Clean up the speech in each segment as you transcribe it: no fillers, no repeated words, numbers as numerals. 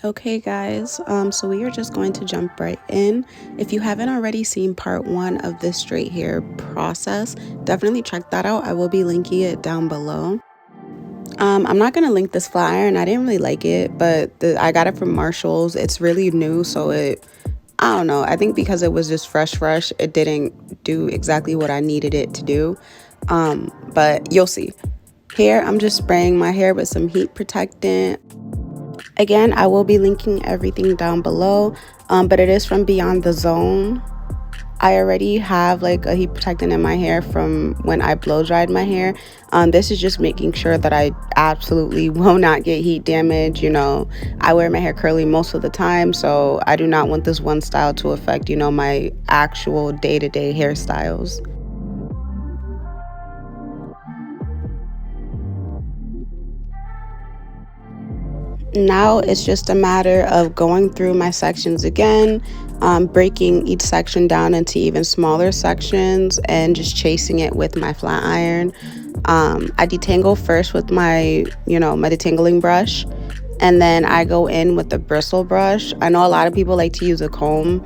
Okay guys, so we are just going to jump right in. If you haven't already seen part 1 of this straight hair process, definitely check that out. I will be linking it down below. I'm not going to link this flat iron. I didn't really like it, but I got it from Marshall's. It's really new, so I don't know. I think because it was just fresh, it didn't do exactly what I needed it to do. But you'll see. Here, I'm just spraying my hair with some heat protectant. Again, I will be linking everything down below, but it is from Beyond the Zone. I already have like a heat protectant in my hair from when I blow dried my hair. This is just making sure that I absolutely will not get heat damage. I wear my hair curly most of the time, so I do not want this one style to affect, my actual day-to-day hairstyles. Now it's just a matter of going through my sections again, breaking each section down into even smaller sections and just chasing it with my flat iron. I detangle first with my detangling brush, and then I go in with the bristle brush. I know a lot of people like to use a comb.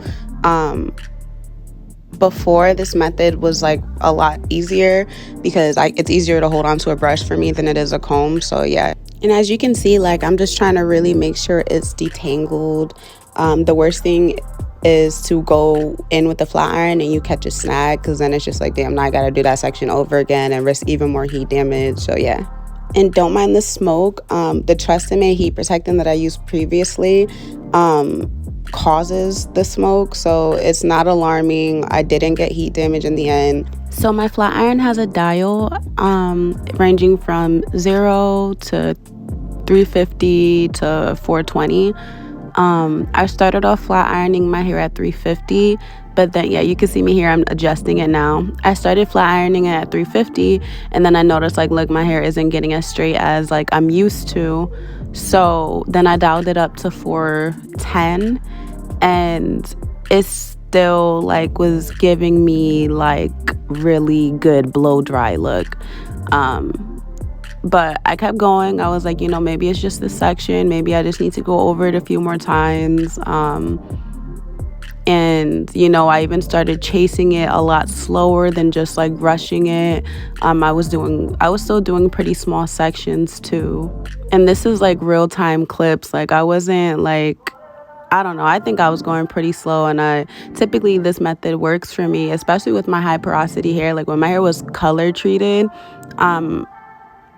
Before, this method was like a lot easier because it's easier to hold onto a brush for me than it is a comb, so yeah. And as you can see, like, I'm just trying to really make sure it's detangled. The worst thing is to go in with the flat iron and you catch a snag, because then it's just like, damn, now I gotta do that section over again and risk even more heat damage. So yeah. And don't mind the smoke. The Trust and May heat protectant that I used previously causes the smoke, so it's not alarming. I didn't get heat damage in the end. So my flat iron has a dial ranging from 0 to 350 to 420. I started off flat ironing my hair at 350, but then yeah, you can see me here, I'm adjusting it now. I started flat ironing it at 350, and then I noticed, like, look, my hair isn't getting as straight as like I'm used to. So then I dialed it up to 410, and it's still like was giving me like really good blow dry look. But I kept going. I was like, maybe it's just this section. Maybe I just need to go over it a few more times. And I even started chasing it a lot slower than just like rushing it. I was still doing pretty small sections too. And this is like real-time clips. Like, I wasn't like, I don't know, I think I was going pretty slow, and typically this method works for me, especially with my high porosity hair. Like, when my hair was color treated,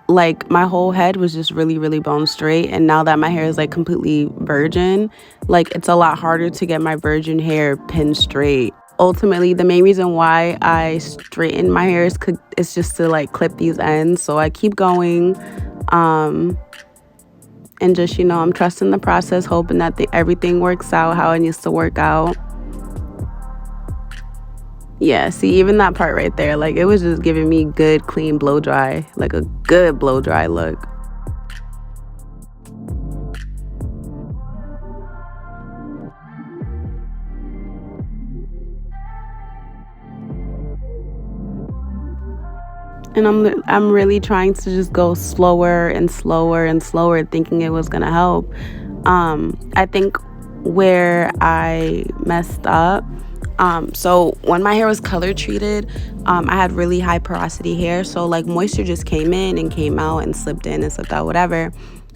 like, my whole head was just really, really bone straight, and now that my hair is like completely virgin, like, it's a lot harder to get my virgin hair pin straight. Ultimately, the main reason why I straighten my hair is just to like clip these ends. So I keep going, and just, I'm trusting the process, hoping that everything works out how it needs to work out. Yeah, see, even that part right there, like, it was just giving me good, clean blow dry, like a good blow dry look. And I'm really trying to just go slower and slower and slower, thinking it was gonna help. I think where I messed up, so when my hair was color treated, I had really high porosity hair, so like moisture just came in and came out and slipped in and slipped out, whatever.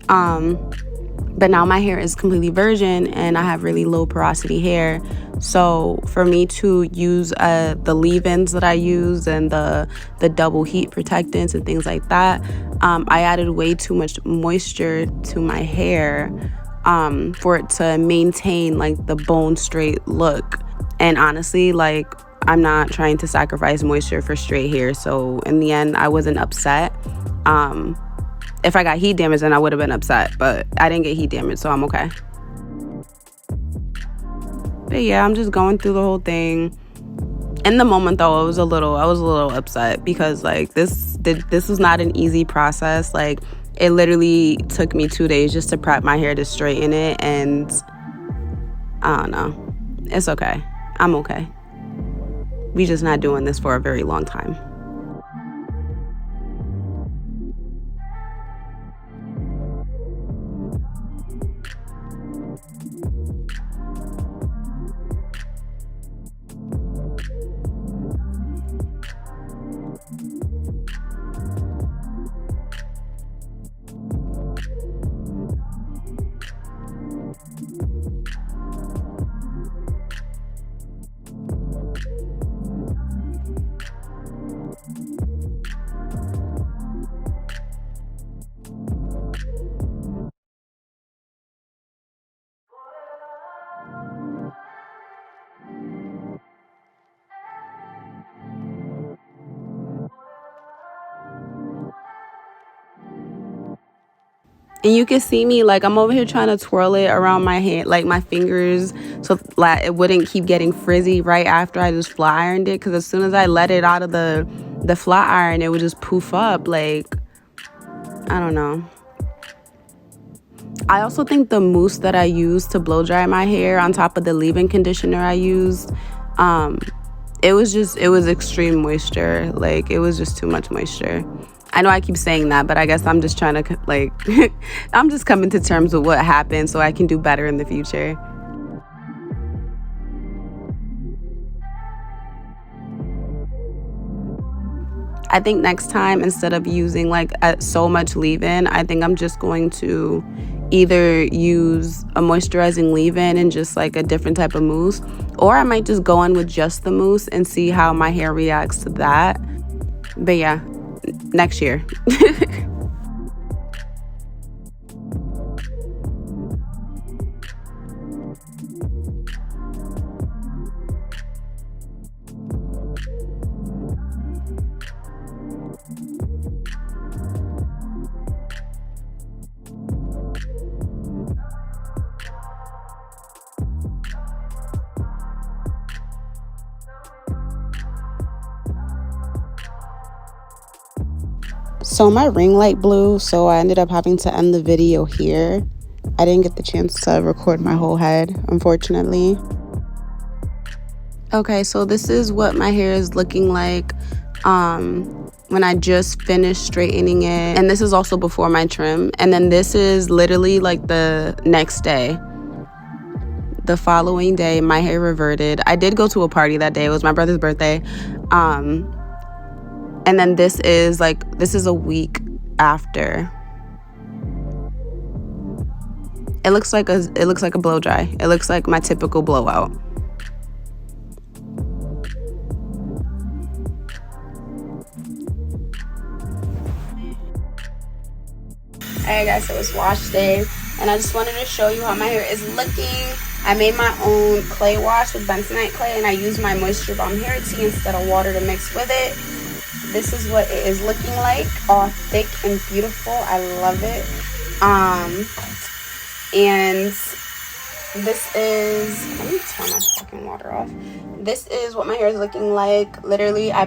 But now my hair is completely virgin and I have really low porosity hair. So for me to use the leave-ins that I use and the double heat protectants and things like that, I added way too much moisture to my hair for it to maintain like the bone straight look. And honestly, like, I'm not trying to sacrifice moisture for straight hair. So in the end, I wasn't upset. If I got heat damage, then I would have been upset, but I didn't get heat damage, so I'm okay. But yeah, I'm just going through the whole thing. In the moment, though, I was a little upset because like this was not an easy process. Like, it literally took me 2 days just to prep my hair to straighten it, and I don't know. It's okay. I'm okay. We just not doing this for a very long time. And you can see me, like, I'm over here trying to twirl it around my hand, like my fingers, so like it wouldn't keep getting frizzy right after I just flat ironed it. Because as soon as I let it out of the flat iron, it would just poof up. Like, I don't know. I also think the mousse that I used to blow dry my hair on top of the leave-in conditioner I used, it was extreme moisture. Like, it was just too much moisture. I know I keep saying that, but I guess I'm just trying to, like, I'm just coming to terms with what happened so I can do better in the future. I think next time, instead of using like so much leave-in, I think I'm just going to either use a moisturizing leave-in and just like a different type of mousse, or I might just go on with just the mousse and see how my hair reacts to that. But yeah, next year. So my ring light blew, so I ended up having to end the video here. I didn't get the chance to record my whole head, unfortunately. Okay, so this is what my hair is looking like when I just finished straightening it. And this is also before my trim. And then this is literally like the next day. The following day, my hair reverted. I did go to a party that day. It was my brother's birthday. And then this is a week after. It looks like a blow dry. It looks like my typical blowout. Alright guys, so it's wash day, and I just wanted to show you how my hair is looking. I made my own clay wash with bentonite clay, and I used my Moisture Bomb hair tea instead of water to mix with it. This is what it is looking like, all thick and beautiful. I love it. And this is, let me turn my fucking water off. This is what my hair is looking like. Literally, I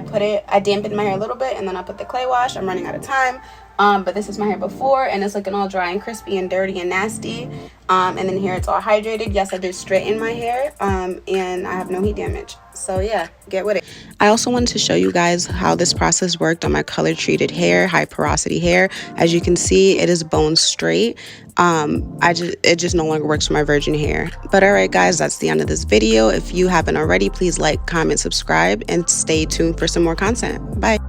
dampened my hair a little bit, and then I put the clay wash. I'm running out of time. But this is my hair before, and it's looking all dry and crispy and dirty and nasty. And then here it's all hydrated. Yes, I did straighten my hair, and I have no heat damage. So yeah, get with it. I also wanted to show you guys how this process worked on my color treated hair, high porosity hair. As you can see, it is bone straight. It just no longer works for my virgin hair. But all right, guys, that's the end of this video. If you haven't already, please like, comment, subscribe, and stay tuned for some more content. Bye.